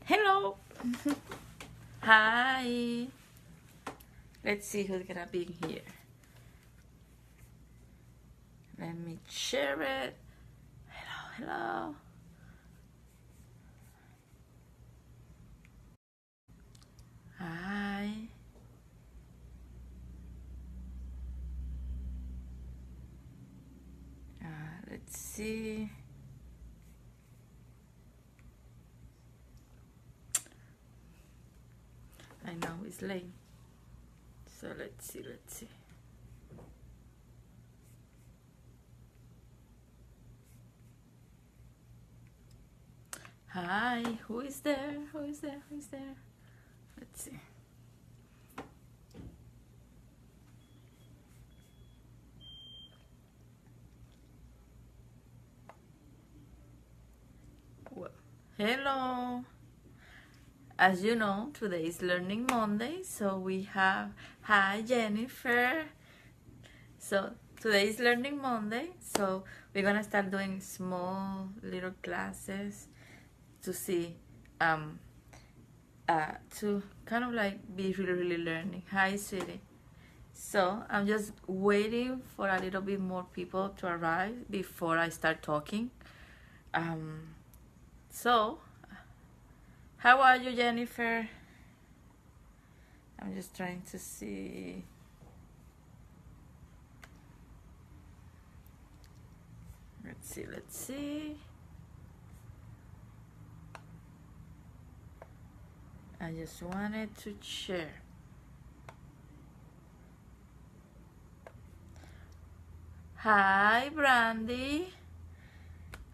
Hello. Hi. Let's see who's gonna be here. Let me share it. Hello. Hi. Let's see. I know it's late. So let's see. Hi, who is there? Let's see. Well, hello. As you know, today is Learning Monday, so we have, hi Jennifer. So today is Learning Monday, so we're gonna start doing small little classes to see, to kind of like be really learning. Hi sweetie. So I'm just waiting for a little bit more people to arrive before I start talking. So how are you, Jennifer? I'm just trying to see. Let's see. I just wanted to share. Hi, Brandy.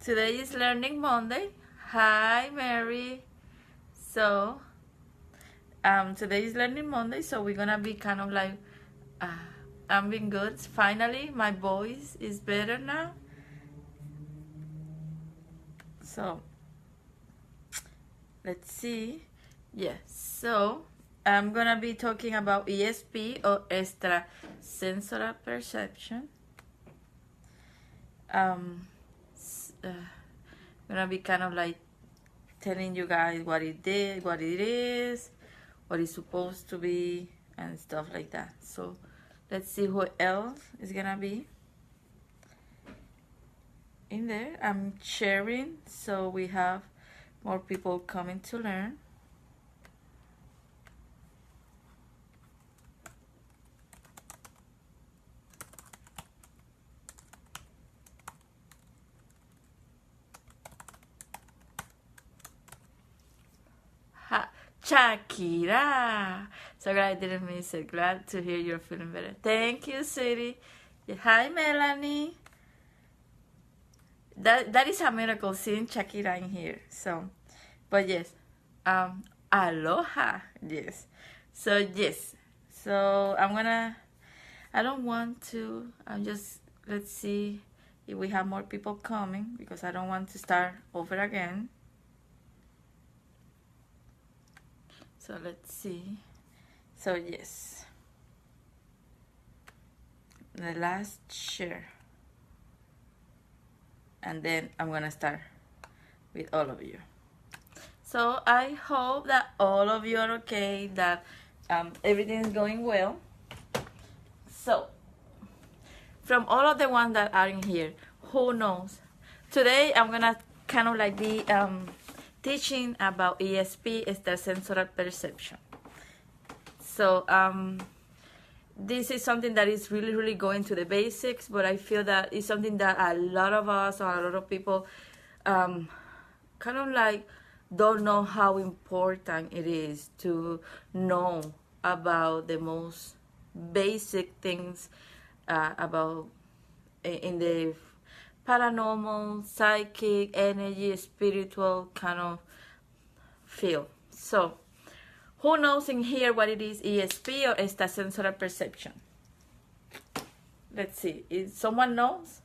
Today is Learning Monday. Hi, Mary. So, today is Learning Monday, so we're gonna be kind of like, I'm being good. Finally, my voice is better now. So, let's see. Yes, so I'm gonna be talking about ESP or extrasensory perception. Gonna be kind of like telling you guys what it did, what it is, what it's supposed to be, and stuff like that. So let's see who else is gonna be in there. I'm sharing, so we have more people coming to learn. Shakira. So glad I didn't miss it. Glad to hear you're feeling better. Thank you, sweetie. Hi, Melanie. That is a miracle seeing Shakira in here. So, but yes, aloha. Yes. So yes. So I don't want to. Let's see if we have more people coming because I don't want to start over again. So let's see. So yes, the last share, and then I'm gonna start with all of you. So I hope that all of you are okay, that everything is going well. So from all of the ones that are in here, who knows? Today I'm gonna kind of like be teaching about ESP, extrasensory perception. So this is something that is really going to the basics, but I feel that it's something that a lot of us or a lot of people kind of like don't know how important it is to know about the most basic things about in the paranormal, psychic, energy, spiritual kind of field. So who knows in here what it is, ESP or extrasensory perception? Let's see. If someone knows?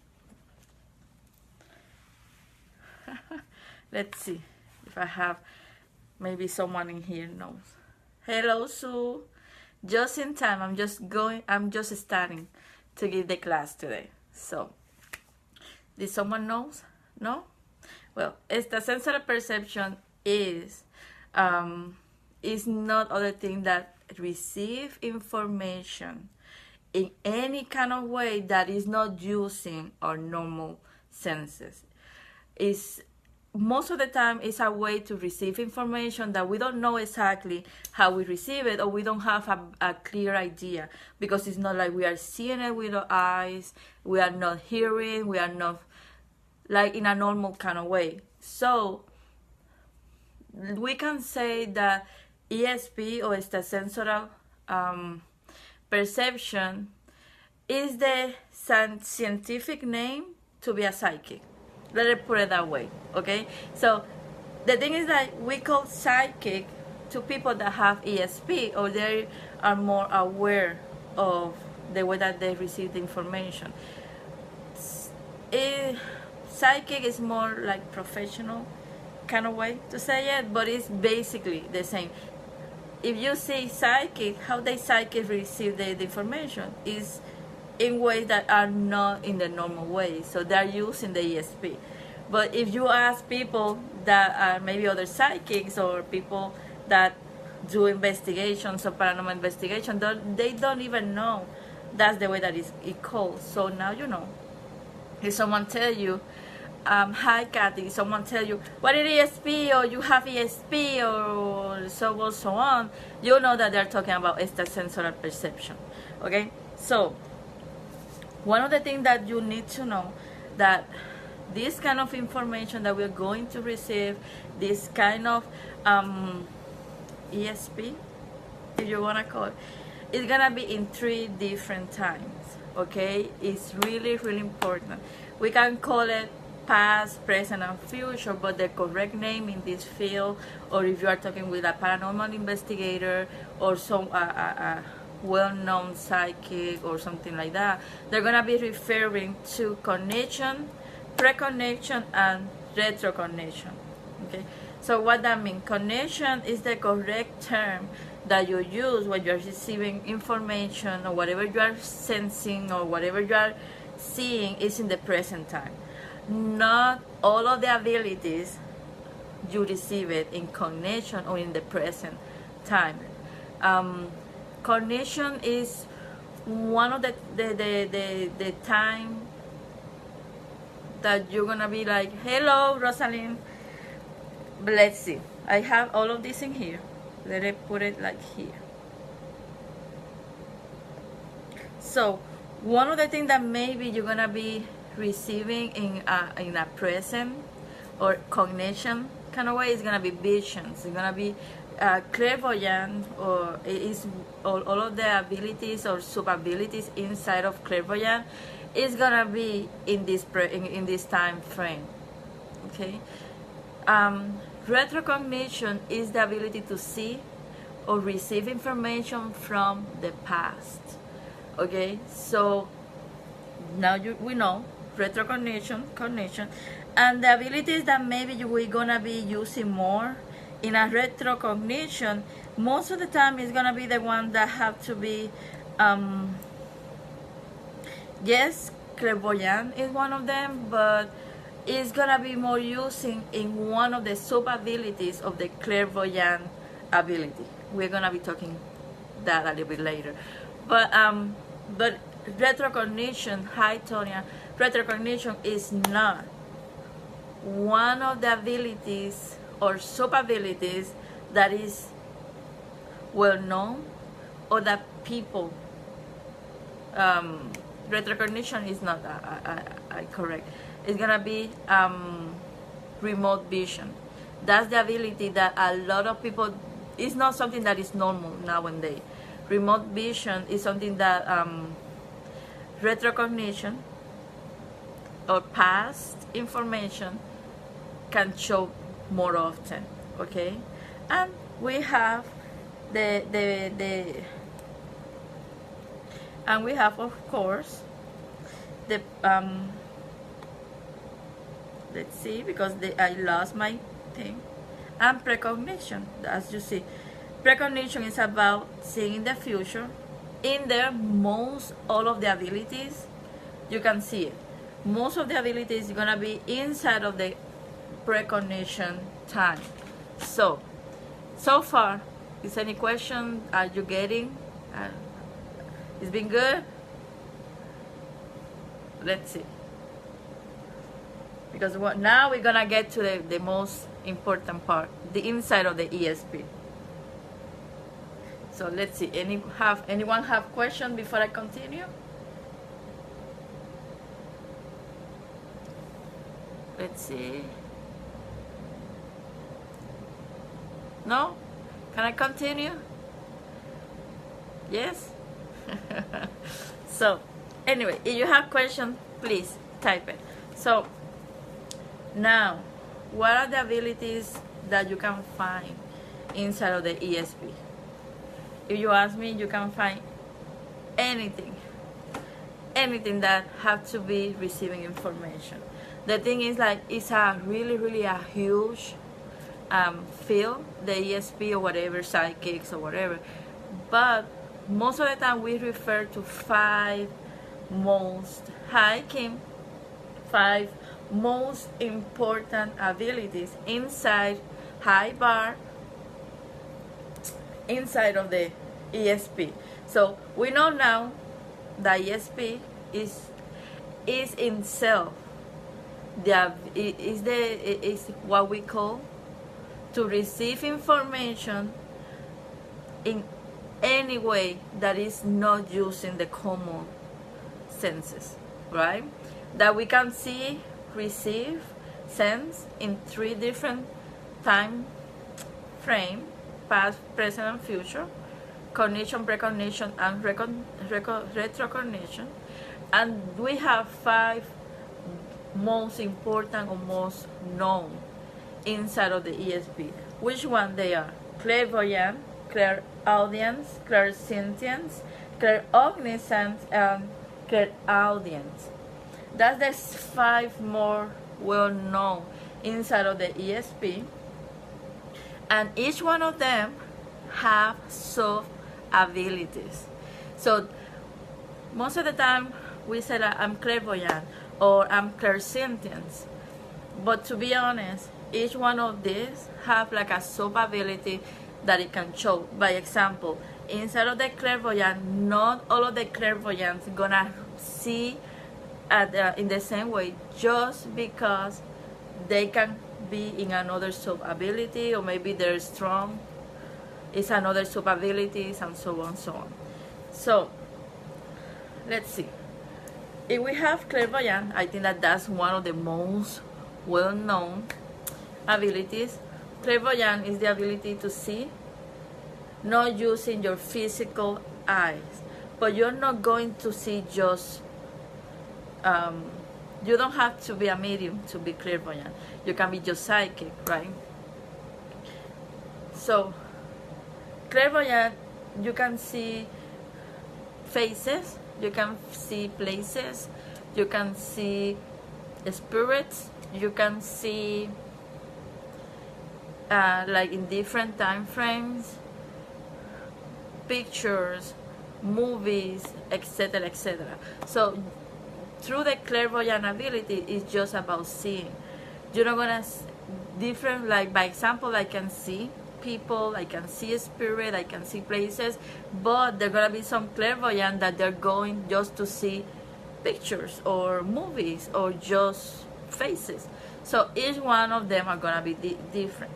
Let's see if I have maybe someone in here knows. Hello, Sue. Just in time. I'm just starting to give the class today. So, did someone knows? No? Well, extrasensory perception is is not other thing that receive information in any kind of way that is not using our normal senses. Is most of the time it's a way to receive information that we don't know exactly how we receive it, or we don't have a clear idea, because it's not like we are seeing it with our eyes, we are not hearing, we are not like in a normal kind of way. So we can say that ESP, or extrasensorial perception, is the scientific name to be a psychic. Let it put it that way, okay? So the thing is that we call psychic to people that have ESP, or they are more aware of the way that they receive the information. Psychic is more like professional kind of way to say it, but it's basically the same. If you say psychic, how they psychic receive the information is in ways that are not in the normal way, so they're using the ESP. But if you ask people that are maybe other psychics, or people that do investigations or paranormal investigation, they don't even know that's the way that it's called. So now you know. If someone tell you, hi Kathy, someone tell you, what is ESP, or you have ESP, or so on, you know that they're talking about extrasensorial perception, okay? So one of the things that you need to know, that this kind of information that we're going to receive, this kind of ESP, if you want to call it, is going to be in 3 different times, okay? It's really, really important. We can call it past, present, and future, but the correct name in this field, or if you are talking with a paranormal investigator or some well-known psychic or something like that, they're going to be referring to connection, preconnection, and retrocognition, okay? So what that means, connection is the correct term that you use when you're receiving information, or whatever you are sensing, or whatever you are seeing is in the present time. Not all of the abilities you receive it in connection or in the present time. Connection is one of the time that you're gonna be like, hello Rosalind. But let's see, I have all of this in here. Let me put it like here. So one of the things that maybe you're gonna be receiving in a present or cognition kind of way is gonna be visions. It's gonna be clairvoyant, or is all of the abilities or sub abilities inside of clairvoyant is gonna be in this time frame, okay? Retrocognition is the ability to see or receive information from the past, okay? So now we know retrocognition, cognition, and the abilities that maybe we're gonna be using more in a retrocognition, most of the time is gonna be the one that have to be, yes, clairvoyant is one of them, but it's gonna be more using in one of the sub abilities of the clairvoyant ability. We're gonna be talking that a little bit later, but retrocognition, hi Tonya, retrocognition is not one of the abilities or sub abilities that is well known, or that people retrocognition is not correct. It's gonna be remote vision. That's the ability that a lot of people, it's not something that is normal nowadays. Remote vision is something that retrocognition or past information can show more often, okay? And we have and we have, of course, the let's see, because I lost my thing, and precognition. As you see, precognition is about seeing the future. In there, most all of the abilities, you can see it. Most of the abilities are gonna be inside of the precognition time. So So far, is any question are you getting? It's been good. Let's see, because now we're gonna get to the most important part, the inside of the ESP. So let's see, anyone have question before I continue? Let's see. No? Can I continue? Yes? So anyway, if you have questions, please type it. So now, what are the abilities that you can find inside of the ESP? If you ask me, you can find anything that have to be receiving information. The thing is, like, it's a really a huge field, the ESP or whatever, psychics or whatever, but most of the time we refer to five most important abilities inside high bar, inside of the ESP. So we know now that ESP is itself is what we call to receive information in any way that is not using the common senses, right? That we can see, receive, sense in three different time frame: past, present, and future, cognition, precognition, and retrocognition. And we have five most important or most known inside of the ESP. Which one they are? Clairvoyant, clairaudience, clairsentience, clairognisance, and clairaudience. That's the five more well known inside of the ESP, and each one of them have sub abilities. So most of the time we say that I'm clairvoyant or I'm clairsentience, but to be honest, each one of these have like a sub ability that it can show. By example, inside of the clairvoyant, not all of the clairvoyants gonna see in the same way, just because they can be in another sub ability, or maybe they're strong, it's another sub abilities, and so on. So let's see. If we have clairvoyant, I think that's one of the most well-known abilities. Clairvoyant is the ability to see, not using your physical eyes, but you're not going to see just you don't have to be a medium to be clairvoyant. You can be just psychic, right? So clairvoyant, you can see faces, you can see places, you can see spirits, you can see like in different time frames, pictures, movies, etc. So through the clairvoyant ability, it's just about seeing. You're not gonna different, like by example, I can see people, I can see spirit, I can see places, but there gonna be some clairvoyant that they're going just to see pictures or movies or just faces. So each one of them are gonna be different.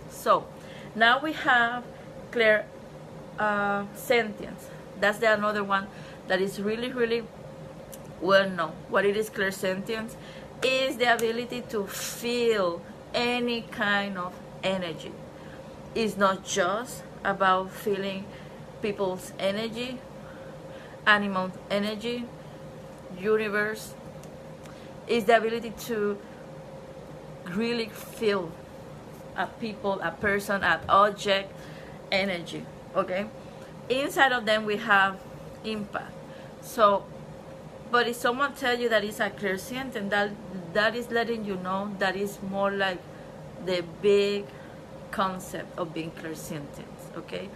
So now we have clairsentience. That's the another one that is really well known. What it is, clairsentience is the ability to feel any kind of energy. It's not just about feeling people's energy, animal energy, universe. It's the ability to really feel a people, a person, an object energy. Okay, inside of them we have impact. So but if someone tells you that it's a clairsentient, that is letting you know that is more like the big concept of being clairsentient. Okay,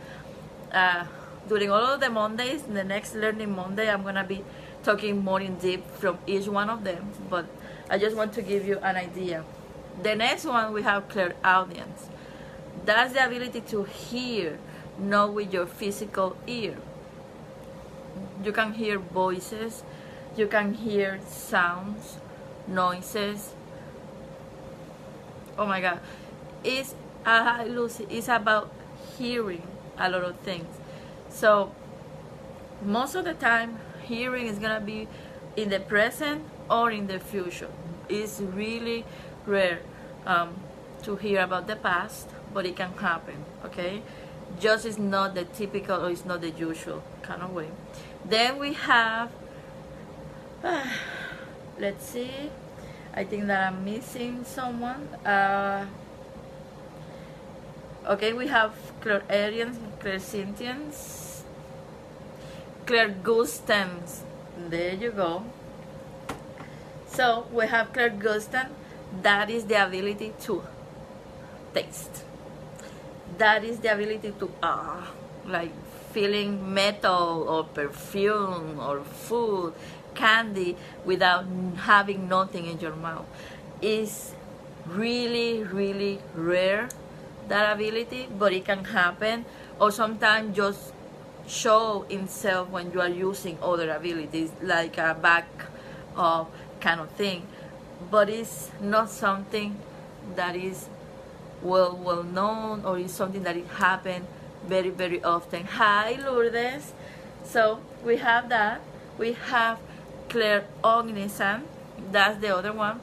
during all of the Mondays, the next Learning Monday, I'm gonna be talking more in depth from each one of them, but I just want to give you an idea. The next one we have clairaudience. That's the ability to hear, not with your physical ear. You can hear voices, you can hear sounds, noises. Oh my God, Lucy, it's about hearing a lot of things. So most of the time, hearing is gonna be in the present or in the future. It's really rare to hear about the past, but it can happen, okay? Just it's not the typical or it's not the usual kind of way. Then we have, let's see, I think that I'm missing someone. Okay, we have clairaudience, clairsentience, clairgustance. There you go. So we have clairgustance. That is the ability to taste. That is the ability to like feeling metal or perfume or food, candy without having nothing in your mouth. Is really, really rare, that ability, but it can happen, or sometimes just show itself when you are using other abilities like a back of kind of thing, but it's not something that is well known, or is something that it happens very, very often. Hi Lourdes. So we have that. We have clairognisance. That's the other one.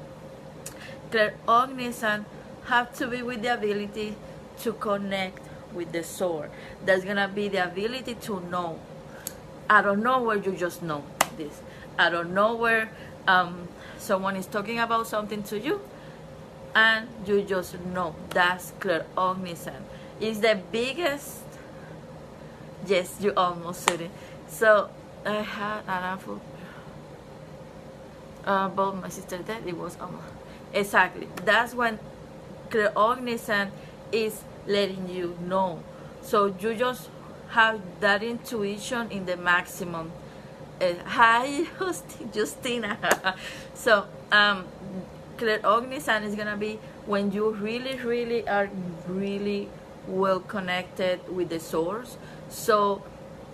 Clairognisance have to be with the ability to connect with the source. That's gonna be the ability to know. I don't know where you just know this. I don't know where someone is talking about something to you, and you just know. That's clairognisance. It's the biggest. Yes, you almost said it. So I had an apple. Both my sister dead. It was almost exactly. That's when clairognisance is letting you know. So you just have that intuition in the maximum. Hi, Justina. So clairognisance is gonna be when you really, really are really well connected with the source. So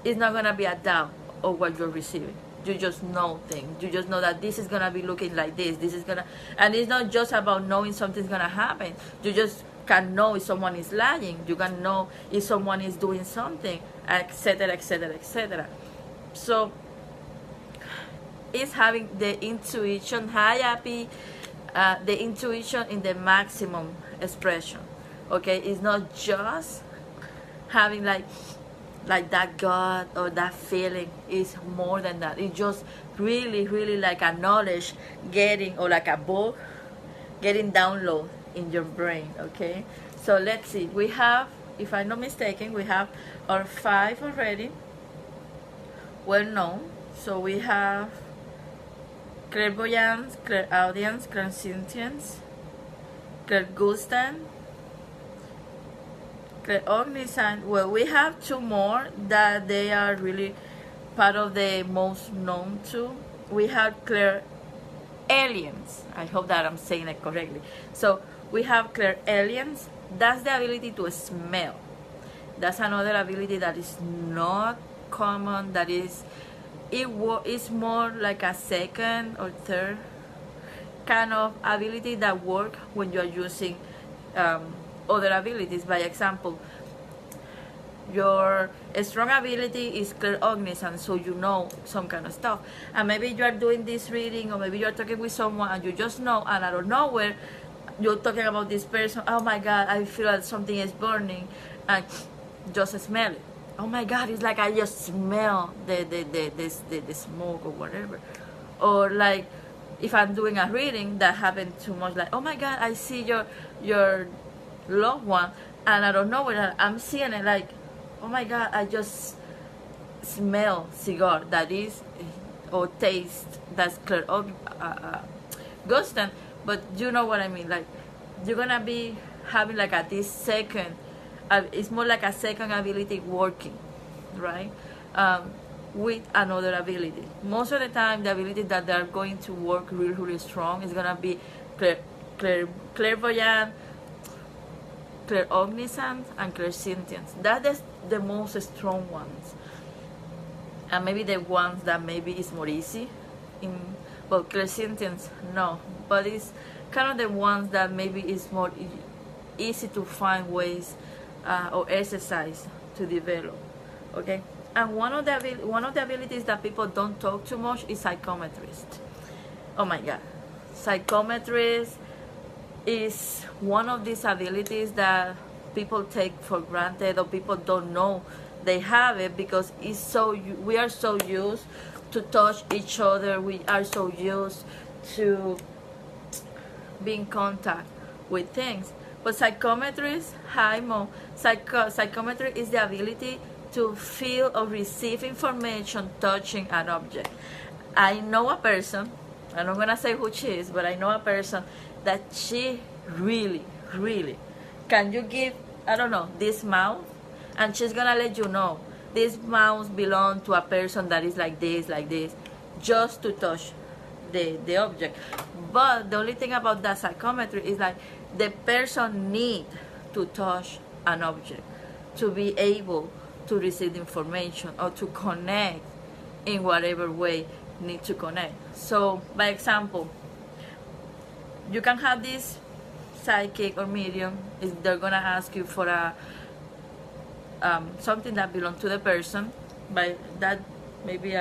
it's not gonna be a doubt of what you're receiving. You just know things. You just know that this is gonna be looking like this. This is gonna, and it's not just about knowing something's gonna happen. You just can know if someone is lying. You can know if someone is doing something, etc., etc., etc. So it's having the intuition. Hi, Happy. The intuition in the maximum expression. Okay, it's not just having like that gut or that feeling. Is more than that. It's just really, really like a knowledge getting, or like a book getting download in your brain. Okay, so let's see. We have, if I'm not mistaken, we have our 5 already well known. So we have clairvoyance, clairaudience, clairsentience, clairgustance, clairognisance. Well, we have 2 more that they are really part of the most known too. We have clairalience. I hope that I'm saying it correctly. So we have clairalience. That's the ability to smell. That's another ability that is not common. That is, it's more like a second or third kind of ability that work when you are using other abilities. By example, your strong ability is clairognisance, so you know some kind of stuff, and maybe you are doing this reading, or maybe you are talking with someone and you just know, and out of nowhere you're talking about this person. Oh my God, I feel that something is burning, and just smell it. Oh my God, it's like I just smell the smoke or whatever. Or like if I'm doing a reading that happened too much, like, oh my God, I see your loved one, and I don't know where I'm seeing it, like, oh my God, I just smell cigar. That is, or taste. That's clear. Gustan, but you know what I mean. Like, you're gonna be having like this second. It's more like a second ability working, right? With another ability. Most of the time, the ability that they're going to work really, really strong is gonna be clairvoyant, claircognizance and clairsentience. That is the most strong ones, and maybe the ones that maybe is more easy. Well, clairsentience, no, but it's kind of the ones that maybe is more easy to find ways or exercise to develop. Okay, and one of the abilities that people don't talk too much is psychometrist. Oh my God, psychometrist is one of these abilities that people take for granted, or people don't know they have it, because we are so used to touch each other, we are so used to be in contact with things. But psychometrist, psychometry is the ability to feel or receive information touching an object. I know a person, I'm not gonna say who she is, but I know a person that she really can you give, I don't know, this mouse, and she's gonna let you know this mouse belongs to a person that is like this, just to touch the object. But the only thing about that psychometry is like the person need to touch an object to be able to receive information or to connect in whatever way need to connect. So by example, you can have this psychic or medium, is they're gonna ask you for a something that belongs to the person, by that maybe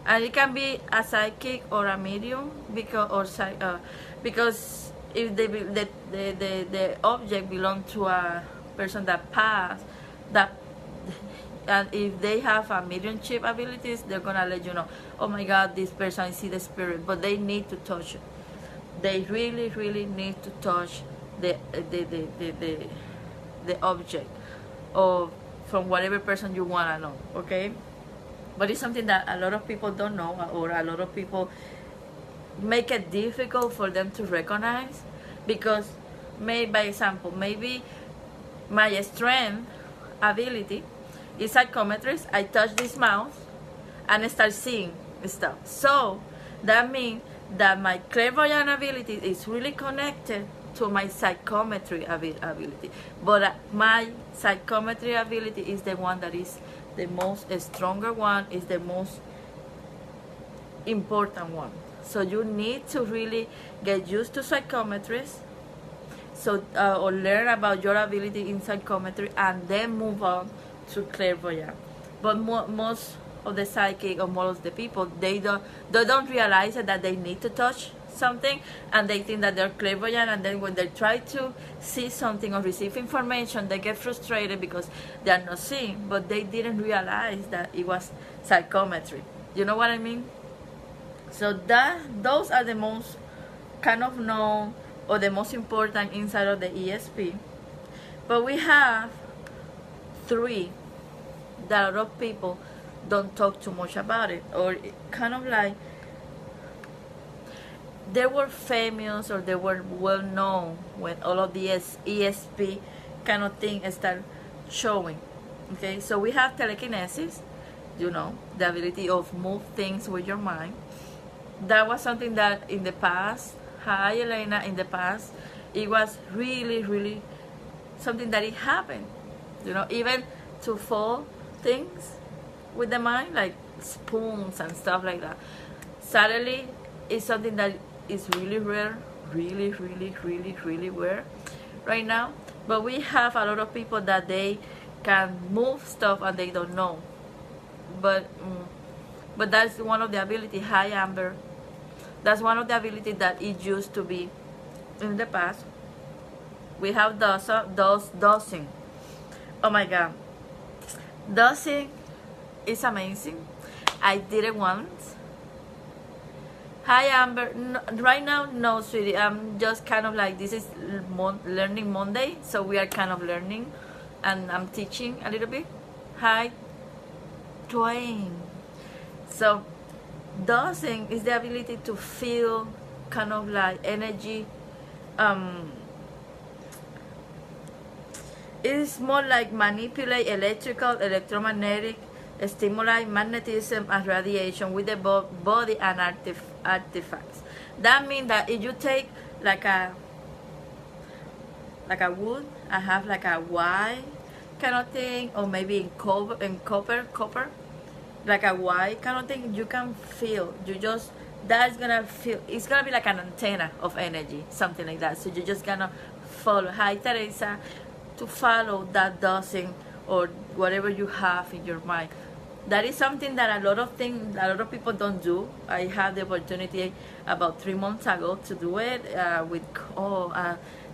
and it can be a psychic or a medium, because if the object belongs to a person that passed, and if they have a mediumship abilities, they're gonna let you know, oh my God, this person, I see the spirit, but they need to touch it. They really need to touch the object, or from whatever person you wanna know. Okay, but it's something that a lot of people don't know, or a lot of people make it difficult for them to recognize, because by example, maybe my strength ability is psychometrist. I touch this mouse and I start seeing stuff, so that means that my clairvoyant ability is really connected to my psychometry ability, but my psychometry ability is the one that is the most stronger one, is the most important one. So you need to really get used to psychometrists, so or learn about your ability in psychometry, and then move on to clairvoyant. But most of the psychic, or most of the people, they don't realize that they need to touch something, and they think that they're clairvoyant, and then when they try to see something or receive information, they get frustrated because they are not seeing, but they didn't realize that it was psychometry. You know what I mean? So those are the most kind of known, or the most important inside of the ESP. But we have 3 that a lot of people don't talk too much about it, or kind of like they were famous, or they were well known when all of the ESP kind of thing start showing. Okay, so we have telekinesis, you know, the ability of move things with your mind. That was something that in the past, hi Elena, in the past, it was really something that it happened, you know, even to fall things with the mind, like spoons and stuff like that. Suddenly, it's something that is really rare, really rare right now. But we have a lot of people that they can move stuff and they don't know. But that's one of the ability. Hi Amber, that's one of the ability that it used to be in the past. We have dosing. Oh my God, dosing is amazing. I did it once. Hi Amber, no, right now no sweetie, I'm just kind of like, this is learning Monday, so we are kind of learning, and I'm teaching a little bit. Hi Dwayne. So dosing is the ability to feel kind of like energy. It is more like manipulate electrical, electromagnetic stimuli, magnetism, and radiation with the body and artifacts. That means that if you take like like a wood. I have like a white kind of thing, or maybe in copper, like a white kind of thing. You can feel. You just that's gonna feel. It's gonna be like an antenna of energy, something like that. So you're just gonna follow. Hi, Teresa, to follow that dosing or whatever you have in your mind. That is something that a lot of people don't do. I had the opportunity about 3 months ago to do it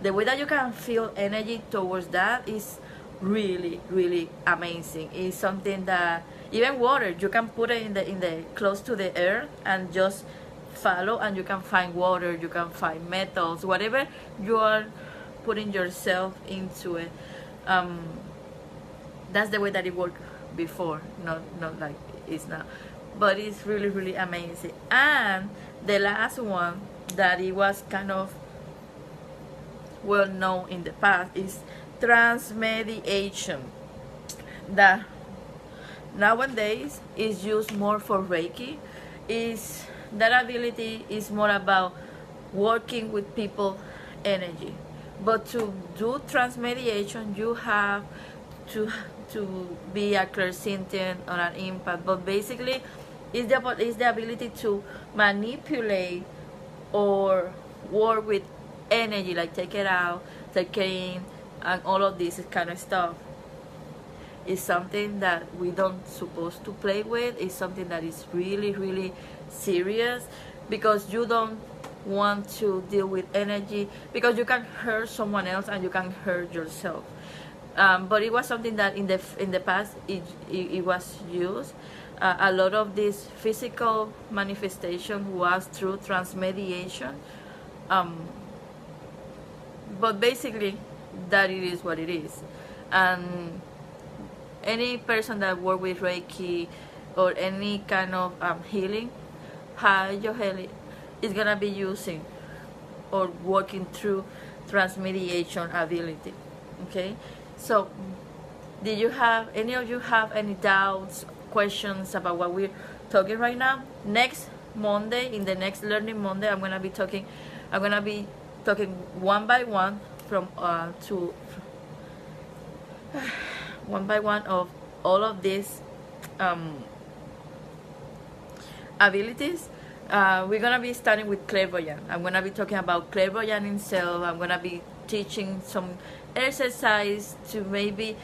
the way that you can feel energy towards that is really, really amazing. It's something that even water, you can put it in the close to the earth and just follow, and you can find water, you can find metals, whatever you are putting yourself into it. That's the way that it worked before, not like it's now, but it's really, really amazing. And the last one that it was kind of well known in the past is transmediation, that nowadays is used more for Reiki. Is that ability is more about working with people energy, but to do transmediation you have to be a clairsentient or an empath. But basically it's the ability to manipulate or work with energy, like take it out, take it in, and all of this kind of stuff. Is something that we don't supposed to play with. It's something that is really, really serious, because you don't want to deal with energy, because you can hurt someone else and you can hurt yourself. But it was something that in the past it was used. A lot of this physical manifestation was through transmediation. But basically that it is what it is. And any person that work with Reiki or any kind of healing, heli is gonna be using or working through transmediation ability. Okay, so did you have any of you have any doubts, questions about what we're talking right now? Next Monday, in the next Learning Monday, I'm gonna be talking one by one one by one of all of these abilities. We're gonna be starting with clairvoyant. I'm gonna be talking about clairvoyant itself. I'm gonna be teaching some exercise to maybe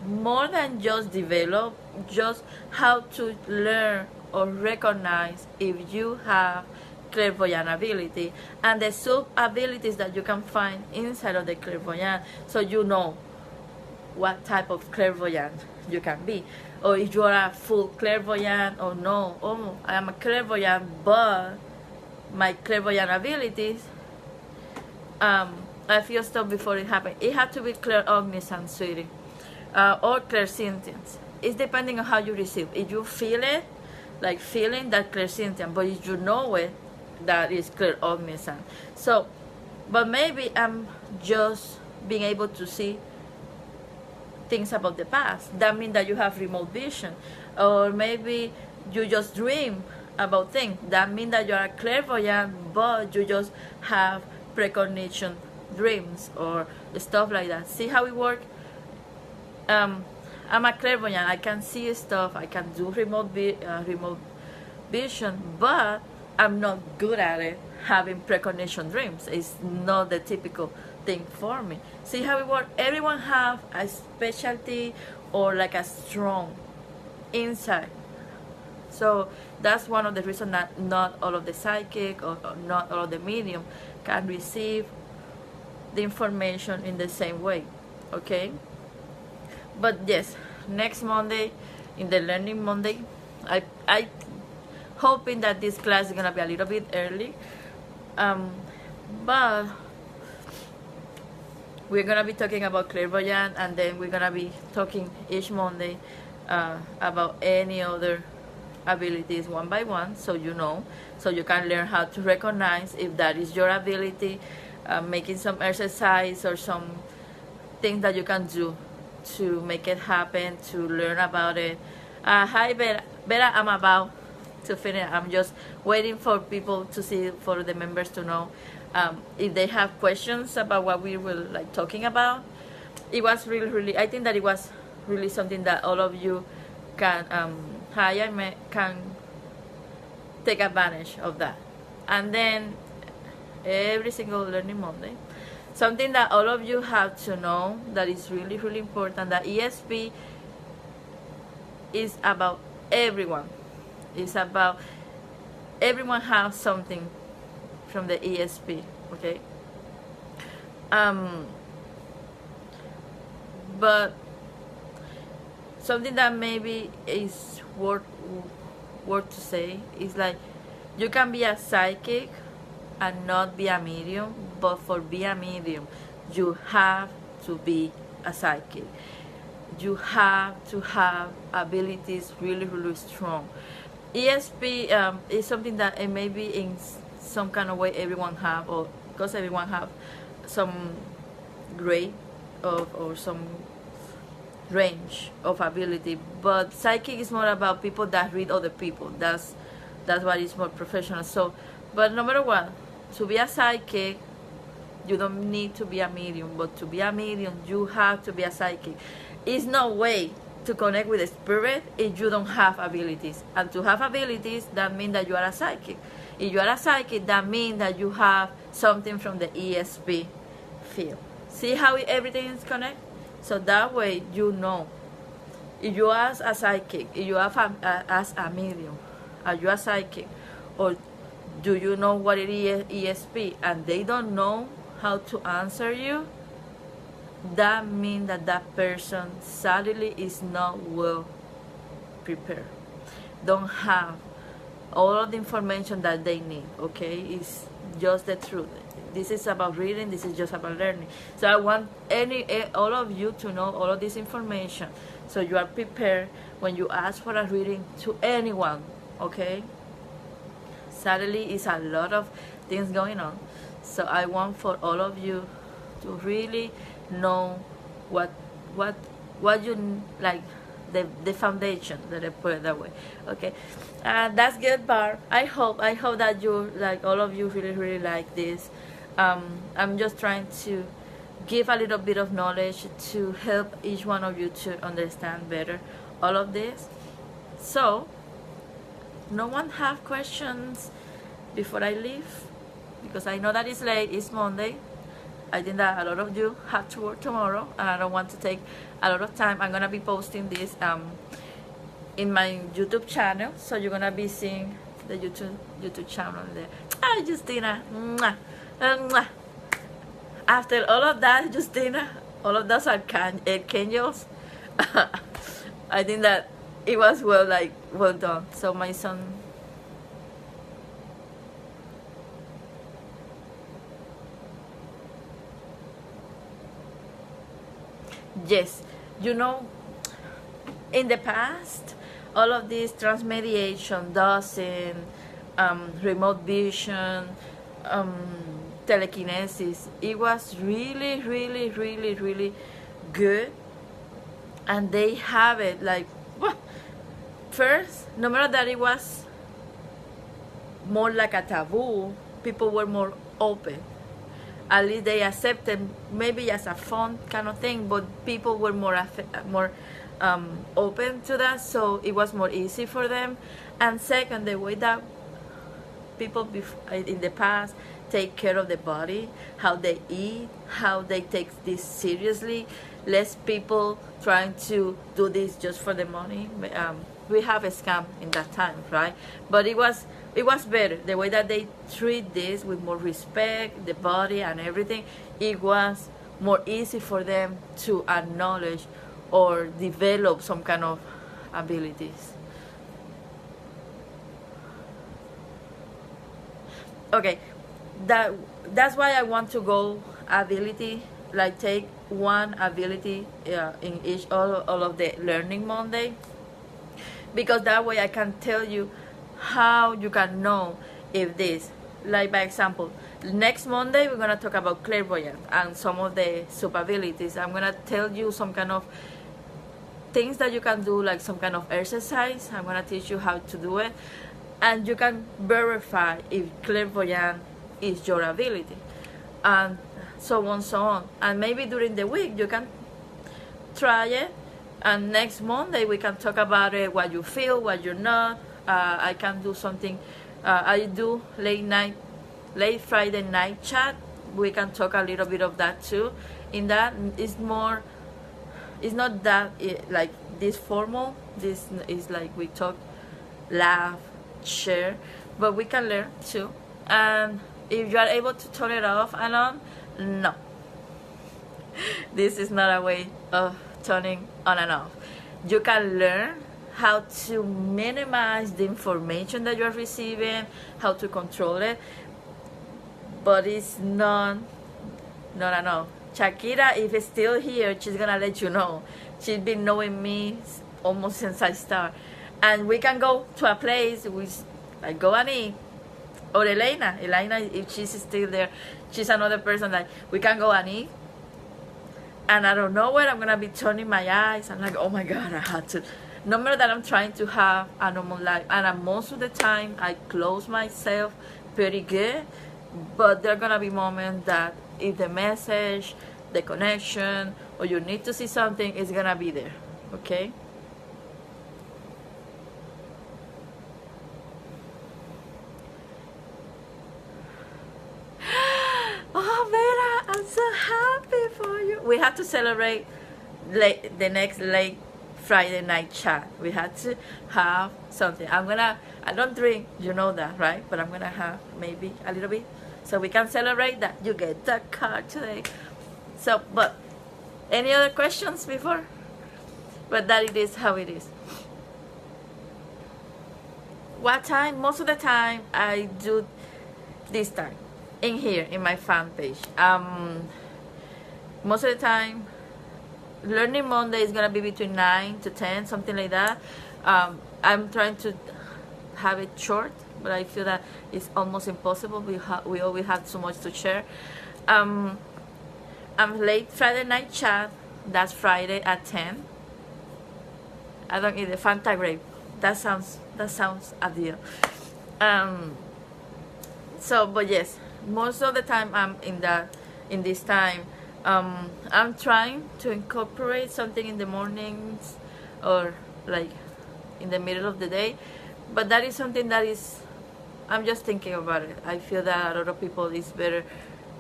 more than just develop, just how to learn or recognize if you have clairvoyant ability, and the sub abilities that you can find inside of the clairvoyant, so you know what type of clairvoyant you can be, or if you are a full clairvoyant, or no, oh, I am a clairvoyant, but my clairvoyant abilities, I feel stuff before it happened. It had to be clairognisance, sweetie, or clairsentience. It's depending on how you receive. If you feel it, like feeling, that clairsentient, but if you know it, that is clairognisance. So, but maybe I'm just being able to see things about the past. That means that you have remote vision. Or maybe you just dream about things. That means that you are clairvoyant, but you just have precognition dreams or stuff like that. See how it works? I'm a clairvoyant. I can see stuff. I can do remote vision, but I'm not good at it. Having precognition dreams, it's not the typical thing for me. See how it works? Everyone have a specialty or like a strong insight. So that's one of the reasons that not all of the psychic or not all of the medium can receive the information in the same way. Okay, but yes, next Monday, in the Learning Monday, I hoping that this class is gonna be a little bit early, but we're gonna be talking about clairvoyant, and then we're gonna be talking each Monday about any other abilities one by one, so you know, so you can learn how to recognize if that is your ability, making some exercise or some things that you can do to make it happen, to learn about it. Hi Vera, I'm about to finish. I'm just waiting for people to see, for the members to know. if they have questions about what we were like talking about. It was really, I think that it was really something that all of you can can take advantage of that. And then every single Learning Monday, something that all of you have to know that is really important, that ESP is about everyone. It's about everyone has something from the ESP, okay? But something that maybe is worth to say is like, you can be a psychic and not be a medium, but for be a medium, you have to be a psychic. You have to have abilities really strong. ESP is something that maybe in some kind of way everyone have, or because everyone have some grade of or some range of ability, but psychic is more about people that read other people. That's what is more professional. So, but no matter what, to be a psychic, you don't need to be a medium, but to be a medium, you have to be a psychic. It's no way to connect with the spirit if you don't have abilities. And to have abilities, that means that you are a psychic. If you are a psychic, that means that you have something from the ESP field. See how everything is connected? So that way you know. If you ask a psychic, if you have ask a medium, are you a psychic? Or do you know what it is ESP? And they don't know how to answer you, that means that that person sadly is not well prepared, don't have all of the information that they need, okay? It's just the truth. This is about reading, this is just about learning. So I want all of you to know all of this information, so you are prepared when you ask for a reading to anyone, okay? Sadly, it's a lot of things going on, so I want for all of you to really know what you like, the foundation, that I put it that way, okay? That's good, Barb. I hope that you like, all of you really like this. I'm just trying to give a little bit of knowledge to help each one of you to understand better all of this. So, no one have questions before I leave? Because I know that it's late, it's Monday. I think that a lot of you have to work tomorrow, and I don't want to take a lot of time. I'm gonna be posting this in my YouTube channel, so you're gonna be seeing the YouTube channel there. Hi, Justina. Mwah. Mwah. After all of that, Justina, all of those archangels, I think that it was well done. So my son. Yes, you know, in the past, all of this transmediation, dosing, remote vision, telekinesis, it was really good. And they have it like, first, no matter that it was more like a taboo, people were more open. At least they accepted maybe as a fun kind of thing, but people were more open to that, so it was more easy for them. And second, the way that people in the past take care of the body, how they eat, how they take this seriously, less people trying to do this just for the money. We have a scam in that time, right? But it was better. The way that they treat this with more respect, the body and everything, it was more easy for them to acknowledge or develop some kind of abilities. Okay, that's why I want to go ability, like take one ability in each all of the Learning Monday, because that way I can tell you how you can know if this, like by example, next Monday we're going to talk about clairvoyance and some of the sub abilities. I'm going to tell you some kind of things that you can do, like some kind of exercise. I'm going to teach you how to do it, and you can verify if clairvoyance is your ability. and so on, so on. And maybe during the week you can try it, and next Monday we can talk about it, what you feel, what you're not. I can do something. I do late Friday night chat. We can talk a little bit of that too. In that, it's more, it's not that like this formal. This is like we talk, laugh, share, but we can learn too. And if you are able to turn it off and on, no, this is not a way of turning on and off. You can learn how to minimize the information that you're receiving, how to control it, but it's not enough. Shakira, if it's still here, she's gonna let you know. She's been knowing me almost since I started. And we can go to a place, like go and eat. Or Elena, if she's still there, she's another person that we can go and eat. And I don't know where I'm gonna be turning my eyes. I'm like, oh my God, I had to. No matter that I'm trying to have a normal life, and most of the time I close myself pretty good. But there are gonna be moments that if the message, the connection, or you need to see something, is gonna be there. Okay. Oh, Vera, I'm so happy for you. We had to celebrate the next late Friday night chat. We had to have something. I don't drink, you know that, right? But I'm gonna have maybe a little bit, so we can celebrate that you get that card today. So, but any other questions before? But that it is how it is. What time? Most of the time I do this time in here in my fan page. Most of the time, Learning Monday is gonna be between 9 to 10, something like that. I'm trying to have it short, but I feel that it's almost impossible. We always have so much to share. I'm late Friday night chat. That's Friday at 10. I don't eat the Fanta grape. That sounds a deal. So, but yes, most of the time I'm in this time. I'm trying to incorporate something in the mornings or like in the middle of the day, but that is something that is, I'm just thinking about it. I feel that a lot of people is better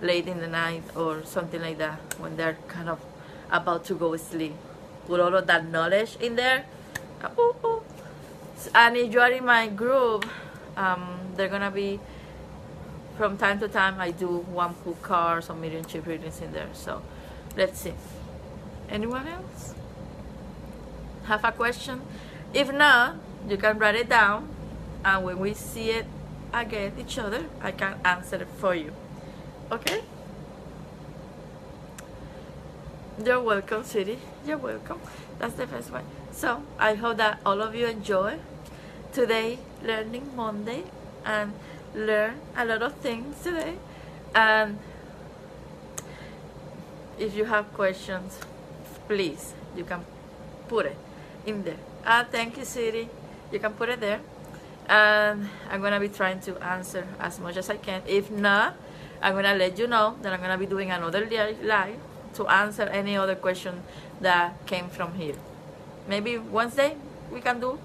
late in the night or something like that when they're kind of about to go sleep with all of that knowledge in there. And if you are in my group, they're gonna be, from time to time I do one pool cards or medium chip readings in there. So let's see. Anyone else have a question? If not, you can write it down, and when we see it again each other, I can answer it for you. Okay? You're welcome, sweetie. You're welcome. That's the best way. So I hope that all of you enjoy today, Learning Monday, and learn a lot of things today. And if you have questions, please, you can put it in there. Thank you, sweetie. You can put it there, and I'm gonna be trying to answer as much as I can. If not, I'm gonna let you know that I'm gonna be doing another live to answer any other question that came from here. Maybe Wednesday we can do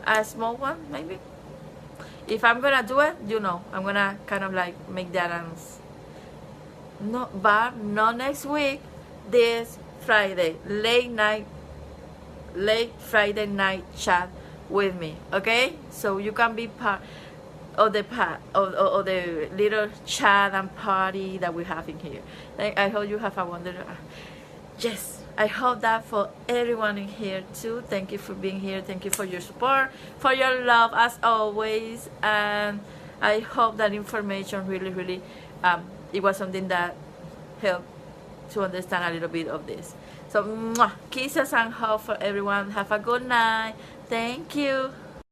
a small one, maybe. If I'm gonna do it, you know, I'm gonna kind of like make that announcement. No, but not next week. This Friday, late Friday night chat with me, okay? So you can be part of the little chat and party that we have in here. I hope you have a wonderful. Yes, I hope that for everyone in here too. Thank you for being here. Thank you for your support, for your love as always. And I hope that information really, it was something that helped to understand a little bit of this. So, kisses and hugs for everyone. Have a good night. Thank you.